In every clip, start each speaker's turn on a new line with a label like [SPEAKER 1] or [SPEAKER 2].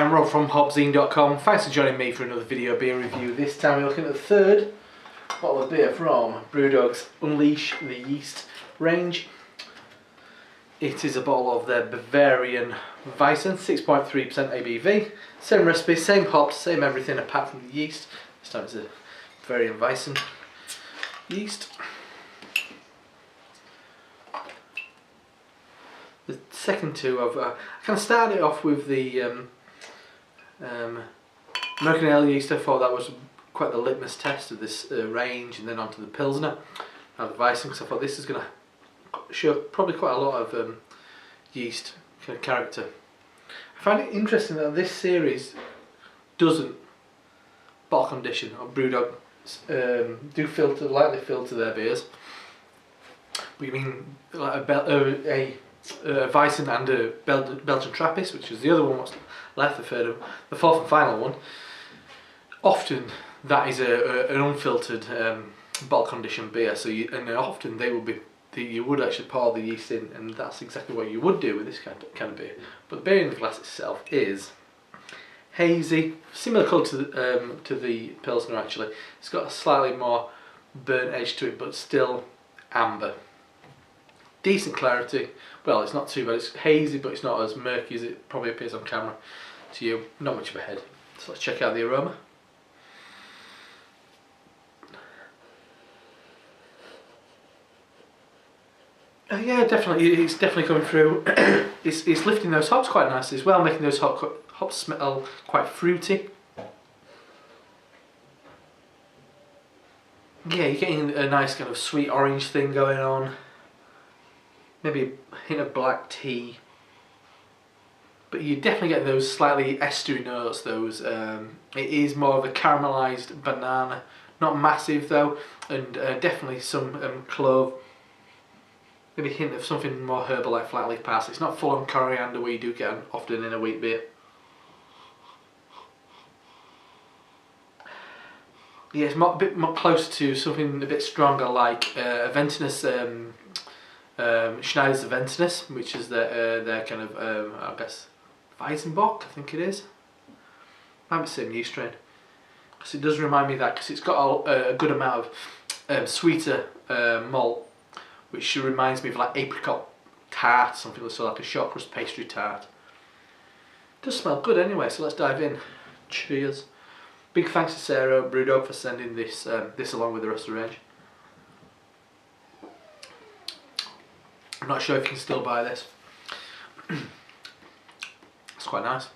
[SPEAKER 1] I'm Rob from HopZine.com. Thanks for joining me for another video beer review. This time we're looking at the third bottle of beer from Brewdog's Unleash the Yeast range. It is a bottle of their Bavarian Weizen, 6.3% ABV. Same recipe, same hops, same everything apart from the yeast. This time it's a Bavarian Weizen yeast. The second two, I kind of started off with the American Ale yeast. I thought that was quite the litmus test of this range, and then onto the Pilsner, now the Weizen, because I thought this is going to show probably quite a lot of yeast kind of character. I find it interesting that this series doesn't bottle condition, or Brewdog do lightly filter their beers. We mean like a Weizen and a Belgian Trappist, which is the other one what's left, the third of the fourth and final one. Often that is an unfiltered bottle conditioned beer, so often they will be you would actually pour the yeast in, and that's exactly what you would do with this kind of beer. But the beer in the glass itself is hazy, similar colour to the Pilsner actually. It's got a slightly more burnt edge to it, but still amber. Decent clarity. Well, it's not too bad. It's hazy, but it's not as murky as it probably appears on camera to you. Not much of a head. So let's check out the aroma. Yeah, definitely. It's definitely coming through. It's lifting those hops quite nicely as well, making those hops smell quite fruity. Yeah, you're getting a nice kind of sweet orange thing going on. Maybe a hint of black tea. But you definitely get those slightly estery notes. It is more of a caramelised banana, not massive though, and definitely some clove. Maybe a hint of something more herbal like flat leaf parsley. It's not full on coriander where you do get often in a wheat beer. Yeah, it's a bit more close to something a bit stronger like a Ventinus, Schneider's Ventinus, which is their kind of, I guess, Weizenbock, I think it is. Might be the same yeast strain. Because it does remind me of that, because it's got a good amount of sweeter malt, which reminds me of like apricot tart, something so like a short crust pastry tart. It does smell good anyway, so let's dive in. Cheers. Big thanks to Sarah at Brewdog for sending this along with the rest of the range. I'm not sure if you can still buy this. It's quite nice.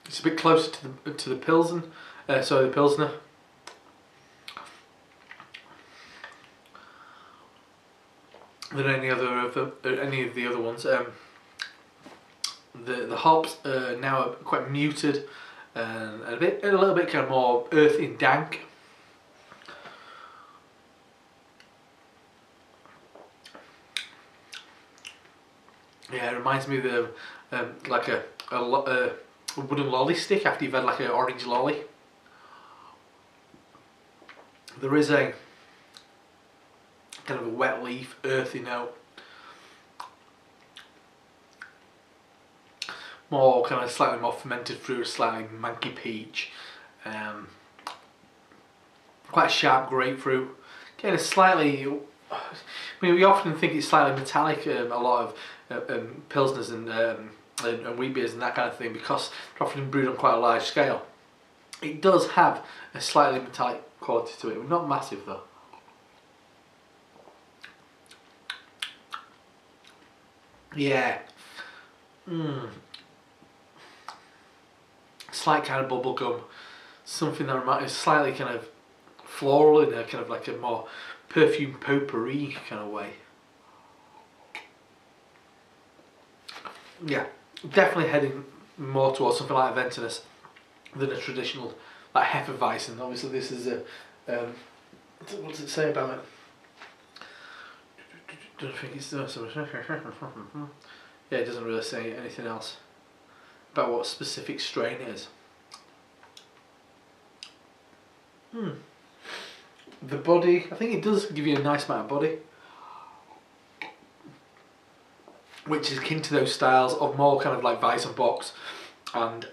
[SPEAKER 1] It's a bit closer to the Pilsen, the Pilsner. Than any of the other ones. The hops now are quite muted and a little bit kind of more earthy and dank. Yeah, it reminds me of like a wooden lolly stick after you've had like an orange lolly. There is a kind of a wet leaf, earthy note. More kind of slightly more fermented fruit, slightly manky peach. Quite a sharp grapefruit. Getting a slightly, I mean, we often think it's slightly metallic, a lot of Pilsners and wheat beers and that kind of thing, because they're often brewed on quite a large scale. It does have a slightly metallic quality to it, not massive though. Yeah. Slight kind of bubble gum, something that reminds slightly kind of floral in a kind of like a more perfume potpourri kind of way. Yeah, definitely heading more towards something like a Ventinus than a traditional like Hefeweizen. Obviously, this is a what does it say about it? Don't think it's so. Yeah, it doesn't really say anything else about what specific strain it is. The body, I think it does give you a nice amount of body. which is akin to those styles of more kind of like Weizen box and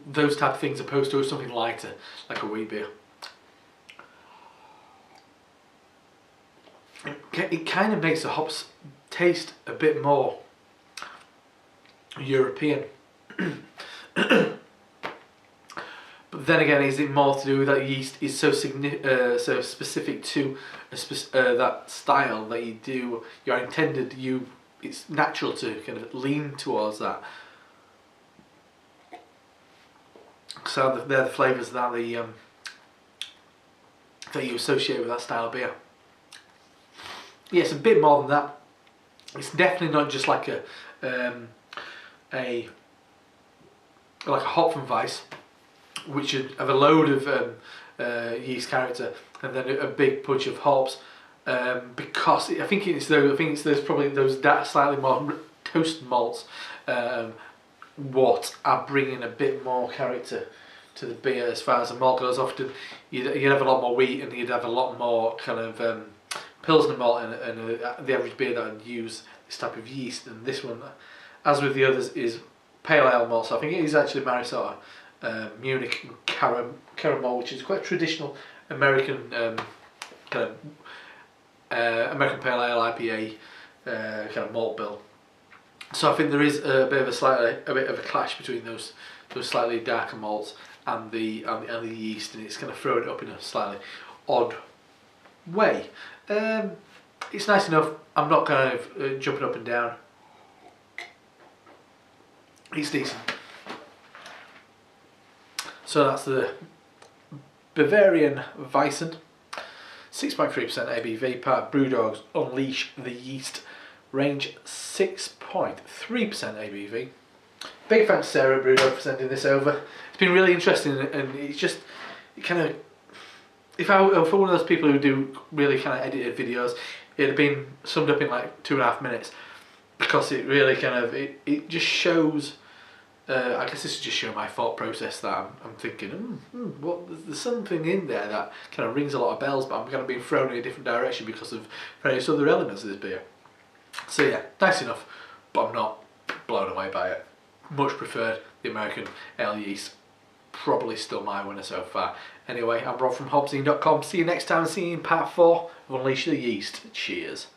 [SPEAKER 1] those type of things, opposed to something lighter like a wheat beer. It kind of makes the hops taste a bit more European. But then again, is it more to do with that yeast is so so specific to that style that you're intended, it's natural to kind of lean towards that. So they're the flavours that that you associate with that style of beer. Yeah, it's a bit more than that. It's definitely not just like a Hopfenweiss, which have a load of yeast character and then a big punch of hops. Because I think it's those probably those slightly more toasted malts what are bringing a bit more character to the beer as far as the malt goes. Often you'd have a lot more wheat and you'd have a lot more kind of Pilsner malt and the average beer that would use this type of yeast. And this one, as with the others, is pale ale malt. So I think it is actually Marisota, Munich caramel, which is quite a traditional American kind of American pale ale IPA kind of malt bill. So I think there is a bit of a clash between those slightly darker malts and the yeast, and it's kind of throwing it up in a slightly odd way. It's nice enough. I'm not kind of jumping up and down. It's decent. So that's the Bavarian Weizen, 6.3% ABV, part of Brewdog Unleash the Yeast, range 6.3% ABV. Big thanks to Sarah Brewdog for sending this over. It's been really interesting, and it's just kind of, if I were one of those people who do really kind of edited videos, it'd have been summed up in like 2.5 minutes, because it really kind of it just shows. I guess this is just showing my thought process that I'm thinking, there's something in there that kind of rings a lot of bells, but I'm kind of being thrown in a different direction because of various other elements of this beer. So yeah, nice enough, but I'm not blown away by it. Much preferred the American ale yeast. Probably still my winner so far. Anyway, I'm Rob from HopZine.com. See you next time. See you in part 4 of Unleash the Yeast. Cheers.